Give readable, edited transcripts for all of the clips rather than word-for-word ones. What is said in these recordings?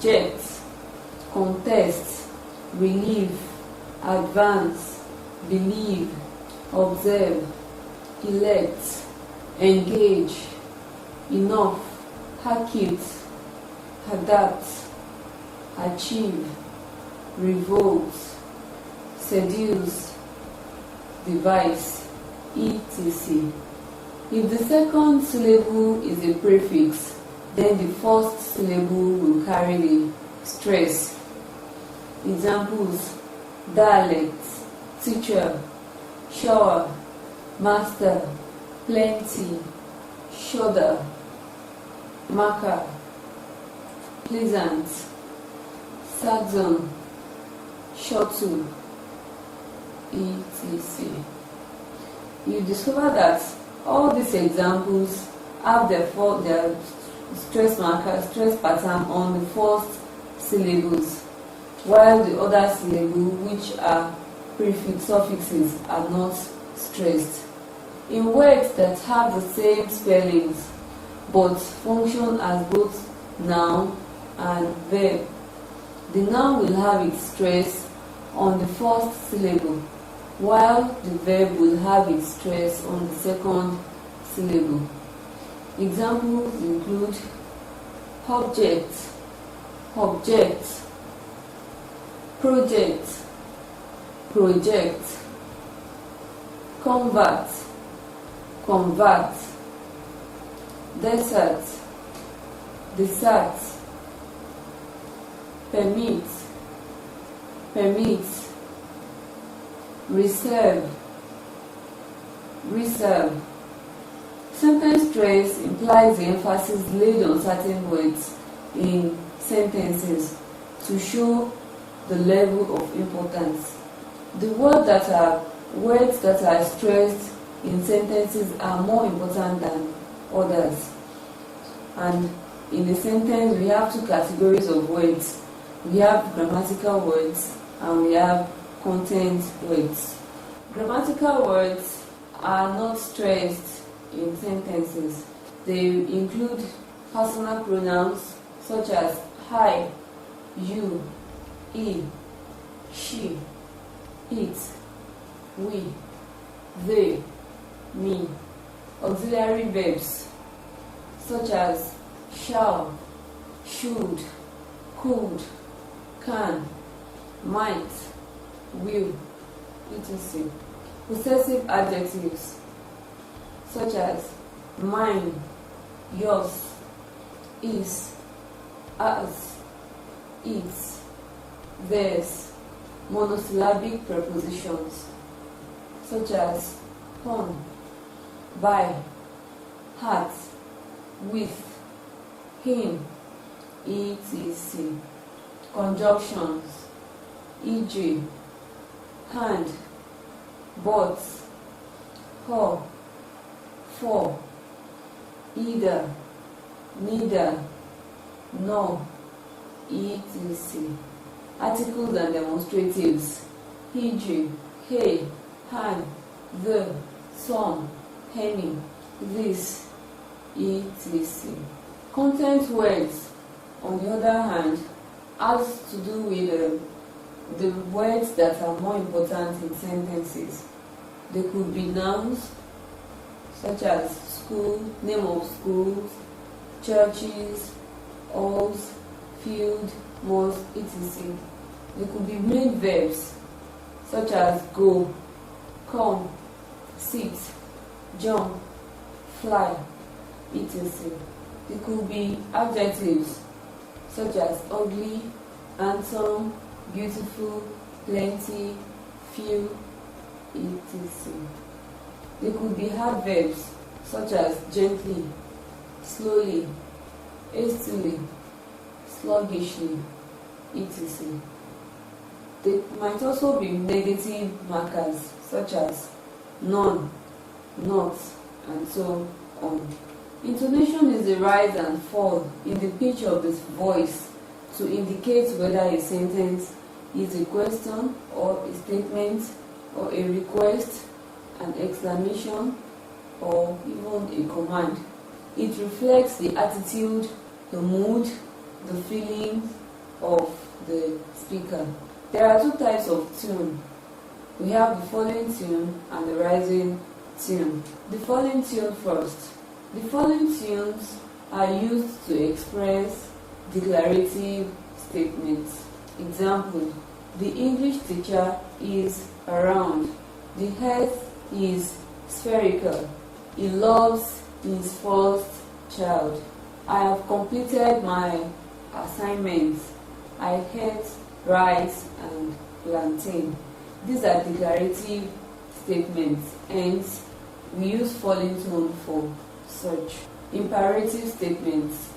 object, contest, relieve, advance, believe, observe, elect, engage, enough, acute, adapt, achieve, revolt, seduce, device, etc. If the second syllable is a prefix, then the first syllable will carry the stress. Examples: dialect, teacher, shower, master, plenty, shoulder, marker, pleasant, saxon, shuttle, etc. You discover that all these examples have their stress marker, stress pattern on the first syllables, while the other syllables, which are prefix suffixes, are not stressed. In words that have the same spellings but function as both noun and verb, the noun will have its stress on the first syllable, while the verb will have its stress on the second syllable. Examples include object, object, project, project, convert, convert, desert, desert, permit, permit, reserve, reserve. Sentence stress implies the emphasis laid on certain words in sentences to show the level of importance. The words that are stressed in sentences are more important than others. And in a sentence, we have two categories of words. We have grammatical words and we have content words. Grammatical words are not stressed in sentences. They include personal pronouns such as I, you, he, she, it, we, they, me. Auxiliary verbs such as shall, should, could, can, might, will, etc. Possessive adjectives such as mine, yours, is, us, its, theirs. Monosyllabic prepositions such as on, by, at, with, him, etc. Conjunctions e.g. hand, but, her, for, either, neither, nor, etc. Articles and demonstratives e.g. hey, han, the, some, any, this, etc. Content words, on the other hand, has to do with the words that are more important in sentences. They could be nouns such as school, name of schools, churches, halls, field, mosque, etc. They could be main verbs such as go, come, sit, jump, fly, etc. They could be adjectives such as ugly, handsome, beautiful, plenty, few, etc. They could be adverbs such as gently, slowly, hastily, sluggishly, etc. They might also be negative markers such as none, not, and so on. Intonation is the rise and fall in the pitch of the voice to indicate whether a sentence is a question or a statement or a request, an exclamation, or even a command. It reflects the attitude, the mood, the feeling, of the speaker. There are two types of tune. We have the falling tune and the rising tune. The falling tune first. The falling tunes are used to express declarative statements. Example, the English teacher is around. The earth is spherical. He loves his first child. I have completed my assignments. I ate rice and plantain. These are declarative statements, hence we use falling tone for such. Imperative statements.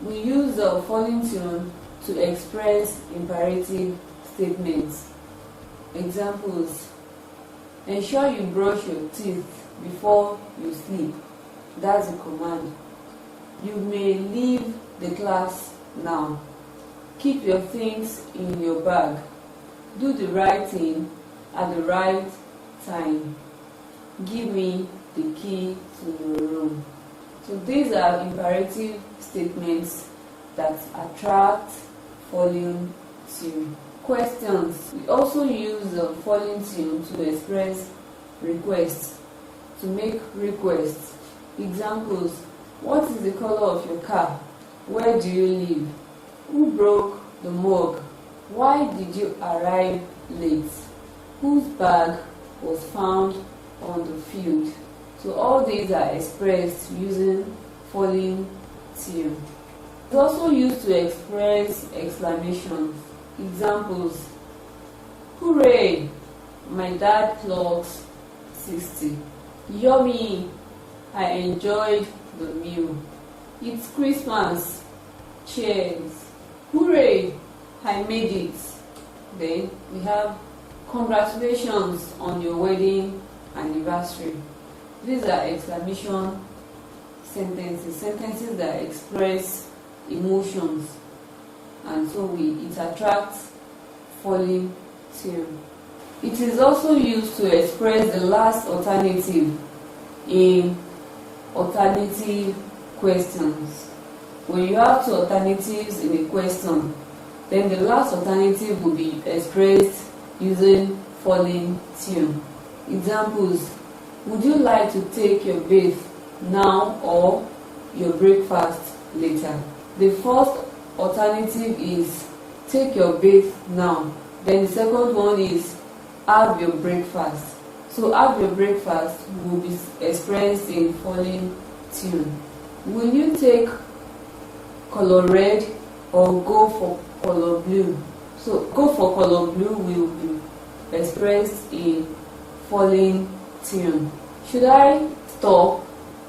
We use the falling tone to express imperative statements. Examples: ensure you brush your teeth before you sleep. That's a command. You may leave the class now. Keep your things in your bag. Do the right thing at the right time. Give me the key to your room. So these are imperative statements that attract falling tune. Questions. We also use the falling tune to express requests, to make requests. Examples: what is the color of your car? Where do you live? Who broke the mug? Why did you arrive late? Whose bag was found on the field? So all these are expressed using falling tune. It's also used to express exclamations. Examples: hooray! My dad clocks 60. Yummy! I enjoyed the meal. It's Christmas. Cheers! Hooray! I made it. Then we have congratulations on your wedding anniversary. These are exclamation sentences that express emotions, and so it attracts falling tune. It is also used to express the last alternative in alternative questions. When you have two alternatives in a question, then the last alternative will be expressed using falling tune. Examples: would you like to take your bath now or your breakfast later? The first alternative is take your bath now. Then the second one is have your breakfast. So have your breakfast will be expressed in falling tune. Will you take color red or go for color blue? So go for color blue will be expressed in falling tune. Should I stop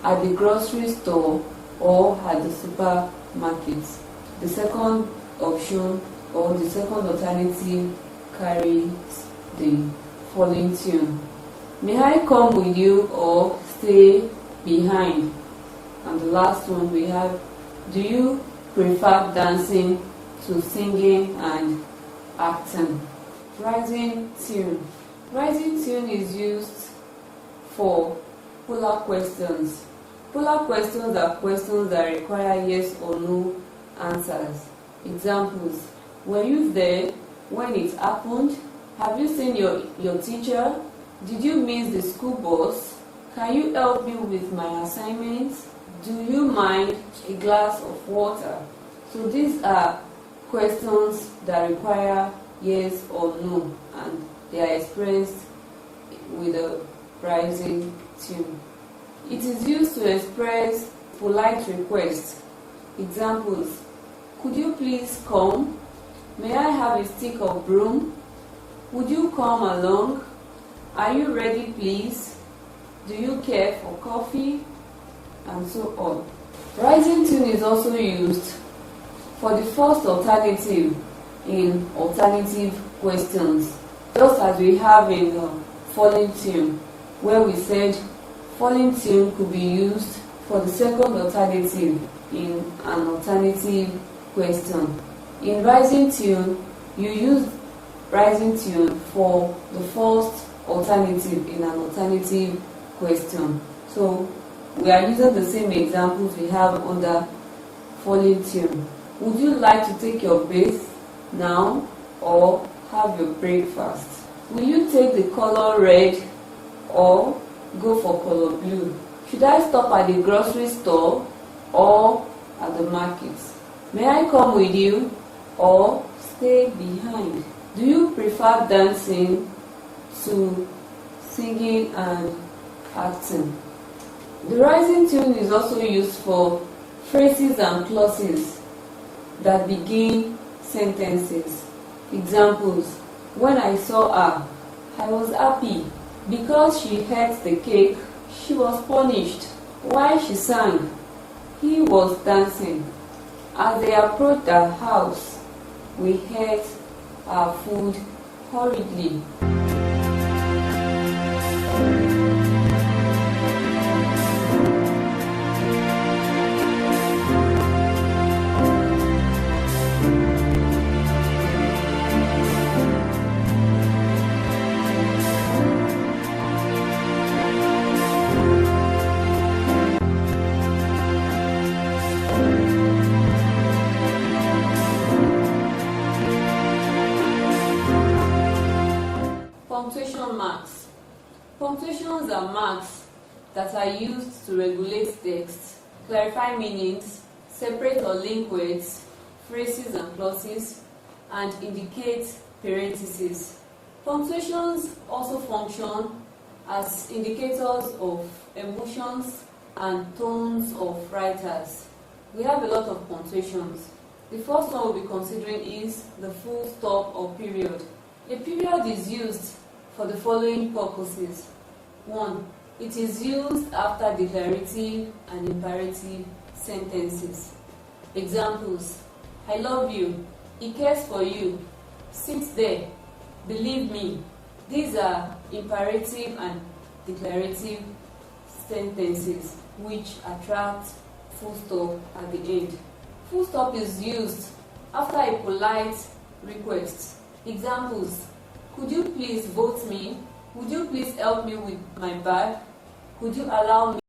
at the grocery store or at the supermarket? The second option or the second alternative carries the falling tune. May I come with you or stay behind? And the last one we have: do you prefer dancing to singing and acting? Rising tune. Rising tune is used for polar questions. Polar questions are questions that require yes or no answers. Examples: were you there when it happened? Have you seen your teacher? Did you miss the school bus? Can you help me with my assignments? Do you mind a glass of water? So these are questions that require yes or no, and they are expressed with a rising tune. It is used to express polite requests. Examples: could you please come? May I have a stick of broom? Would you come along? Are you ready, please? Do you care for coffee? And so on. Rising tune is also used for the first alternative in alternative questions, just as we have in the falling tune, where we said falling tune could be used for the second alternative in an alternative question. In rising tune, you use rising tune for the first alternative in an alternative question. So we are using the same examples we have under falling tune. Would you like to take your bath now or have your breakfast? Will you take the color red or go for color blue? Should I stop at the grocery store or at the market? May I come with you or stay behind? Do you prefer dancing to singing and acting? The rising tune is also used for phrases and clauses that begin sentences. Examples: when I saw her, I was happy. Because she ate the cake, she was punished. While she sang, he was dancing. As they approached our house, we ate our food hurriedly. Punctuation marks. Punctuations are marks that are used to regulate text, clarify meanings, separate or link words, phrases and clauses, and indicate parentheses. Punctuations also function as indicators of emotions and tones of writers. We have a lot of punctuations. The first one we'll be considering is the full stop or period. A period is used for the following purposes. 1. It is used after declarative and imperative sentences. Examples: I love you, he cares for you, sit there, believe me. These are imperative and declarative sentences which attract full stop at the end. Full stop is used after a polite request. Examples: could you please vote me? Would you please help me with my bag? Could you allow me